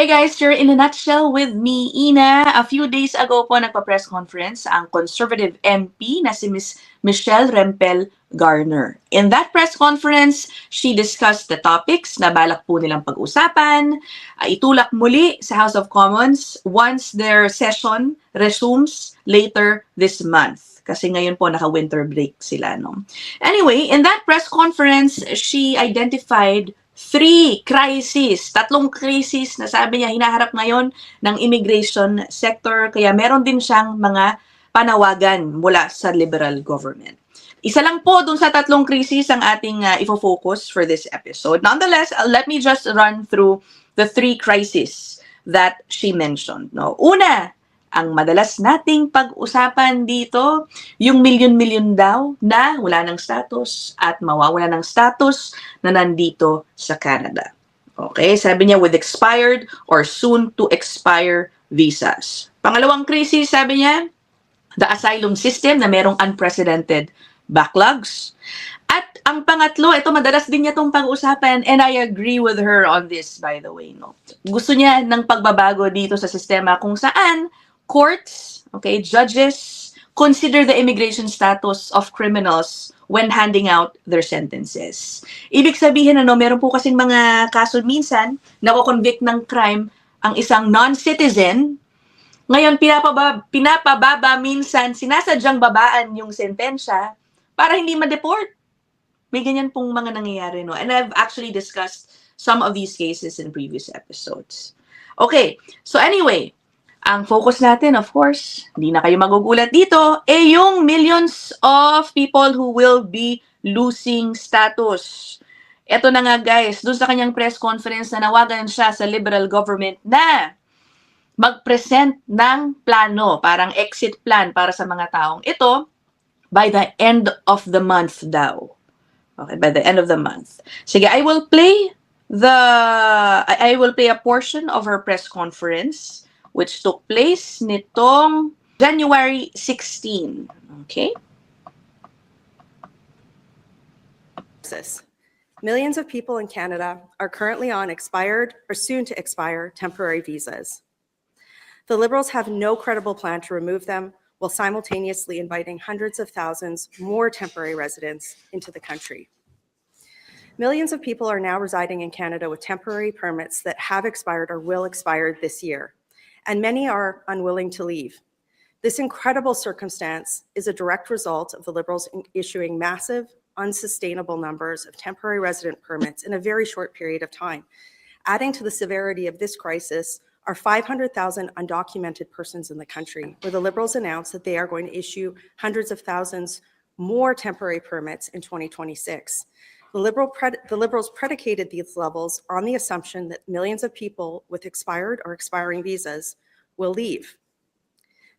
Okay guys, you're in a nutshell with me, Ina. A few days ago po nagpa-press conference ang conservative MP na si Miss Michelle Rempel Garner. In that press conference, she discussed the topics na balak po nilang pag-usapan, itulak muli sa House of Commons once their session resumes later this month. Kasi ngayon po naka-winter break sila, no? Anyway, in that press conference, she identified tatlong crisis na sabi niya hinaharap ngayon ng immigration sector, kaya meron din siyang mga panawagan mula sa liberal government. Isa lang po dun sa tatlong krisis ang ating ifo-focus for this episode. Nonetheless, let me just run through the three crises that she mentioned. No? Una, ang madalas nating pag-usapan dito, yung milyon-milyon daw na wala ng status at mawawala ng status na nandito sa Canada. Okay, sabi niya with expired or soon to expire visas. Pangalawang krisis, sabi niya, the asylum system na merong unprecedented backlogs. At ang pangatlo, ito madalas din niya itong pag-usapan and I agree with her on this, by the way. No? Gusto niya ng pagbabago dito sa sistema kung saan courts, okay, judges, consider the immigration status of criminals when handing out their sentences. Ibig sabihin, meron po kasing mga kaso minsan, nako-convict ng crime ang isang non-citizen. Ngayon, pinapababa minsan, sinasadyang babaan yung sentensya para hindi ma-deport. May ganyan pong mga nangyayari, no? And I've actually discussed some of these cases in previous episodes. Okay, so anyway, ang focus natin, of course, hindi na kayo magugulat dito, yung millions of people who will be losing status. Ito na nga guys, doon sa kanyang press conference na nawagan siya sa liberal government na mag-present ng plano, parang exit plan para sa mga taong ito by the end of the month daw. Okay, by the end of the month. Sige, I will play a portion of her press conference which took place nitong January 16. Okay? Millions of people in Canada are currently on expired or soon to expire temporary visas. The Liberals have no credible plan to remove them while simultaneously inviting hundreds of thousands more temporary residents into the country. Millions of people are now residing in Canada with temporary permits that have expired or will expire this year, and many are unwilling to leave. This incredible circumstance is a direct result of the Liberals issuing massive, unsustainable numbers of temporary resident permits in a very short period of time. Adding to the severity of this crisis are 500,000 undocumented persons in the country, where the Liberals announced that they are going to issue hundreds of thousands more temporary permits in 2026. The Liberals predicated these levels on the assumption that millions of people with expired or expiring visas will leave.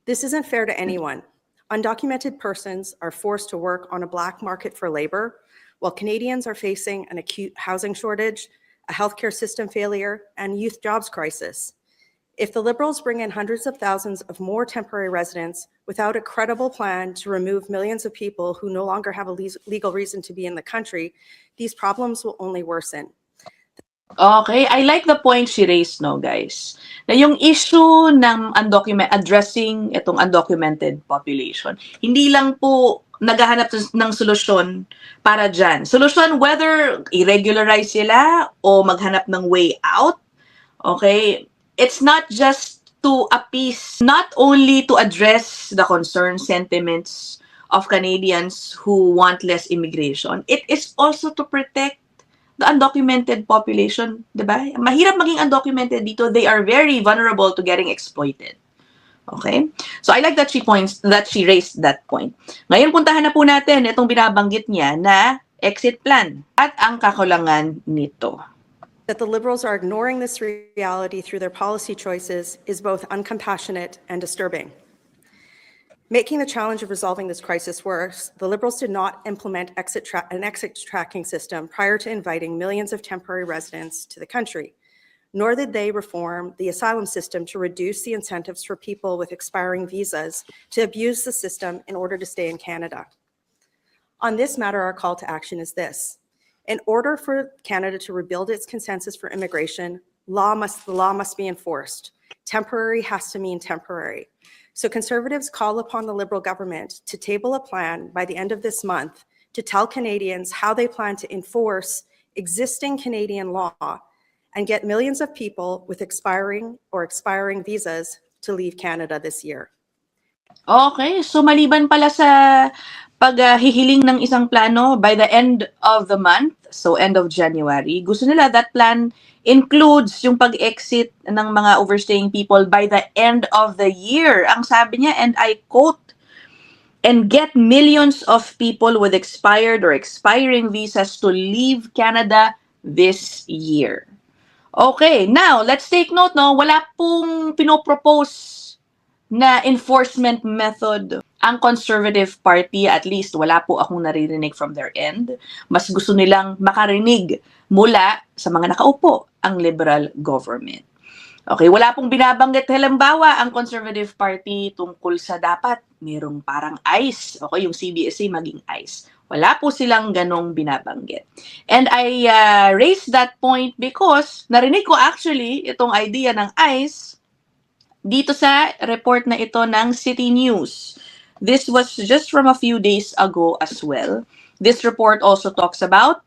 This isn't fair to anyone. Undocumented persons are forced to work on a black market for labor, while Canadians are facing an acute housing shortage, a healthcare system failure, and youth jobs crisis. If the Liberals bring in hundreds of thousands of more temporary residents without a credible plan to remove millions of people who no longer have a legal reason to be in the country, these problems will only worsen. Okay, I like the point she raised, no, guys. Na yung issue ng addressing itong undocumented population, hindi lang po naghahanap ng solusyon para dyan. Solusyon whether i-regularize sila o maghanap ng way out, okay? It's not just to appease, not only to address the concerns, sentiments of Canadians who want less immigration, it is also to protect the undocumented population, diba? Mahirap maging undocumented dito. They are very vulnerable to getting exploited. Okay? So I like that she raised that point. Ngayon puntahan na po natin itong binabanggit niya na exit plan at ang kakulangan nito. That the Liberals are ignoring this reality through their policy choices is both uncompassionate and disturbing. Making the challenge of resolving this crisis worse, the Liberals did not implement an exit tracking system prior to inviting millions of temporary residents to the country, nor did they reform the asylum system to reduce the incentives for people with expiring visas to abuse the system in order to stay in Canada. On this matter, our call to action is this. In order for Canada to rebuild its consensus for immigration, the law must be enforced. Temporary has to mean temporary. So conservatives call upon the Liberal government to table a plan by the end of this month to tell Canadians how they plan to enforce existing Canadian law and get millions of people with expiring visas to leave Canada this year. Okay, so maliban pala sa paghihiling ng isang plano by the end of the month, so end of January, gusto nila that plan includes yung pag-exit ng mga overstaying people by the end of the year. Ang sabi niya, and I quote, and get millions of people with expired or expiring visas to leave Canada this year. Okay, now let's take note, no, wala pong pinopropose na enforcement method ang Conservative Party, at least wala po akong naririnig from their end. Mas gusto nilang makarinig mula sa mga nakaupo ang Liberal government. Okay, wala pong binabanggit halimbawa ang Conservative Party tungkol sa dapat merong parang ICE, okay, yung CBSA maging ICE. Wala po silang ganong binabanggit. And I raised that point because narinig ko actually itong idea ng ICE dito sa report na ito ng City News. This was just from a few days ago as well. This report also talks about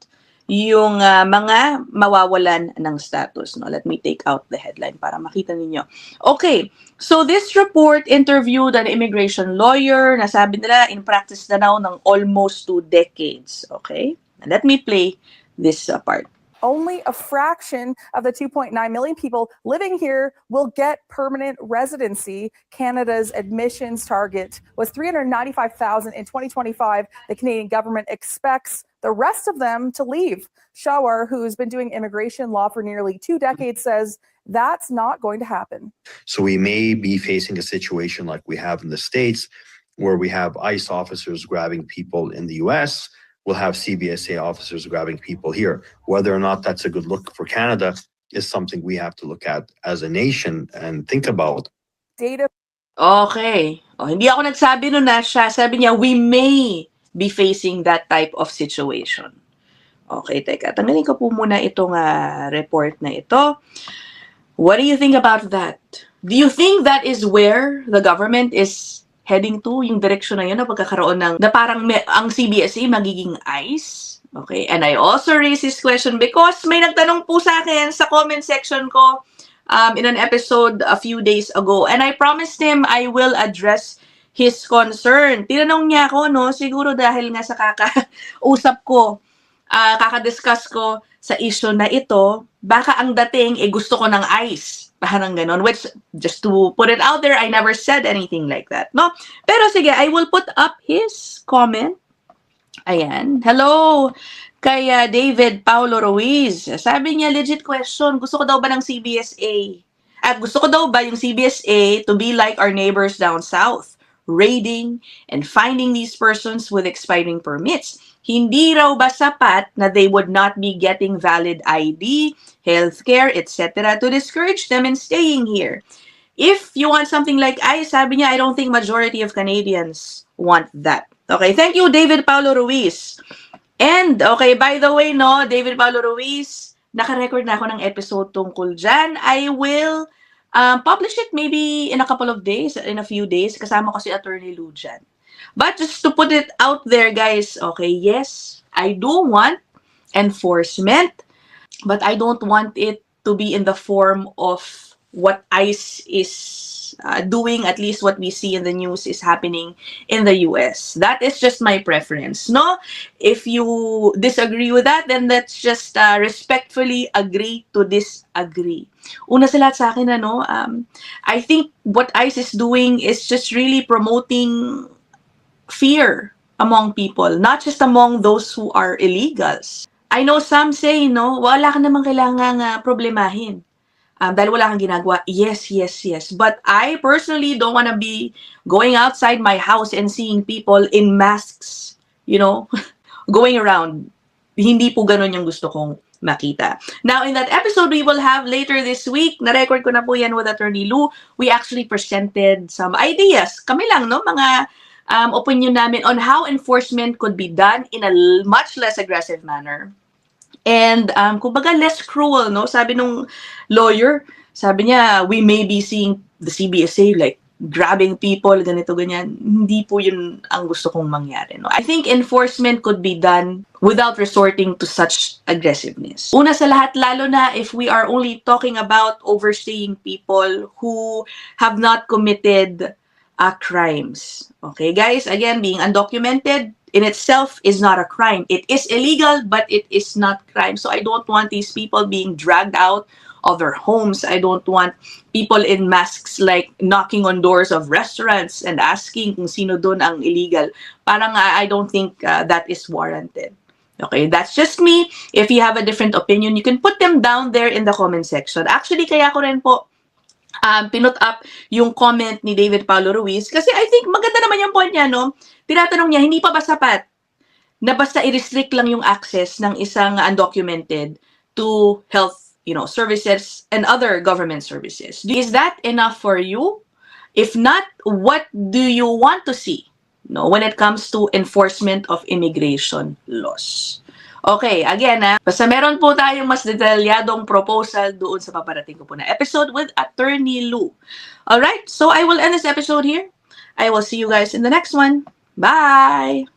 yung mga mawawalan ng status. No? Let me take out the headline para makita ninyo. Okay, so this report interviewed an immigration lawyer na sabi nila in practice na daw ng almost 2 decades. Okay, and let me play this part. Only a fraction of the 2.9 million people living here will get permanent residency. Canada's admissions target was 395,000 in 2025. The Canadian government expects the rest of them to leave. Shawar, who's been doing immigration law for nearly 2 decades, says that's not going to happen. So we may be facing a situation like we have in the States, where we have ICE officers grabbing people in the US. We'll have CBSA officers grabbing people here. Whether or not that's a good look for Canada is something we have to look at as a nation and think about. Data. Okay. Oh, hindi ako nagsabi nun na siya. Sabi niya, we may be facing that type of situation. Okay, teka. Tanggalin ko po muna itong report na ito. What do you think about that? Do you think that is where the government is heading to, yung direction na yun na pagkakaroon ng, na parang ang CBSA magiging ICE? Okay, and I also raised this question because may nagtanong po sa akin sa comment section ko in an episode a few days ago, and I promised him I will address his concern. Tinanong niya ako, no, siguro dahil nga sa kakausap ko, kakadiscuss ko sa issue na ito, baka ang dating, gusto ko ng ICE. Parang ganon. Which, just to put it out there, I never said anything like that, no? Pero sige, I will put up his comment. Ayan. Hello kay David Paulo Ruiz. Sabi niya, legit question, gusto ko daw ba ng CBSA? At gusto ko daw ba yung CBSA to be like our neighbors down south, raiding and finding these persons with expiring permits? Hindi raw ba sapat na they would not be getting valid ID, healthcare, etc. to discourage them in staying here? If you want something like ICE, sabi niya, I don't think majority of Canadians want that. Okay, thank you, David Paulo Ruiz. And, okay, by the way, no, David Paulo Ruiz, naka-record na ako ng episode tungkol dyan. I will publish it maybe in a couple of days, in a few days. Kasama ko si Attorney Lou dyan. But just to put it out there, guys, okay, yes, I do want enforcement, but I don't want it to be in the form of what ICE is doing, at least what we see in the news is happening in the US. That is just my preference, no? If you disagree with that, then let's just respectfully agree to disagree. Una sa lahat sa akin, I think what ICE is doing is just really promoting fear among people, not just among those who are illegals. I know some say, no, wala ka namang kailangang problemahin. Dahil wala kang ginagawa. Yes, yes, yes. But I personally don't want to be going outside my house and seeing people in masks, going around. Hindi po ganun yung gusto kong makita. Now, in that episode we will have later this week, na-record ko na po yan with Attorney Lou, we actually presented some ideas. Kami lang, no? Mga opinion namin on how enforcement could be done in a much less aggressive manner And kumbaga less cruel, no? Sabi nung lawyer, sabi niya, we may be seeing the CBSA like grabbing people, ganito, ganyan. Hindi po yun ang gusto kong mangyari, no? I think enforcement could be done without resorting to such aggressiveness. Una sa lahat, lalo na if we are only talking about overstaying people who have not committed crimes. Okay, guys, again, being undocumented in itself is not a crime. It is illegal, but it is not crime. So I don't want these people being dragged out of their homes. I don't want people in masks like knocking on doors of restaurants and asking kung sino doon ang illegal. Parang I don't think that is warranted. Okay, that's just me. If you have a different opinion, you can put them down there in the comment section. Actually, kaya ko rin po pinut up yung comment ni David Paulo Ruiz kasi I think maganda naman yung point niya, no? Tinatanong niya, hindi pa ba sapat na basta i-restrict lang yung access ng isang undocumented to health, services and other government services? Is that enough for you? If not, what do you want to see, when it comes to enforcement of immigration laws? Okay, again, basta meron po tayong mas detalyadong proposal doon sa paparating ko po na episode with Attorney Lou. Alright, so I will end this episode here. I will see you guys in the next one. Bye!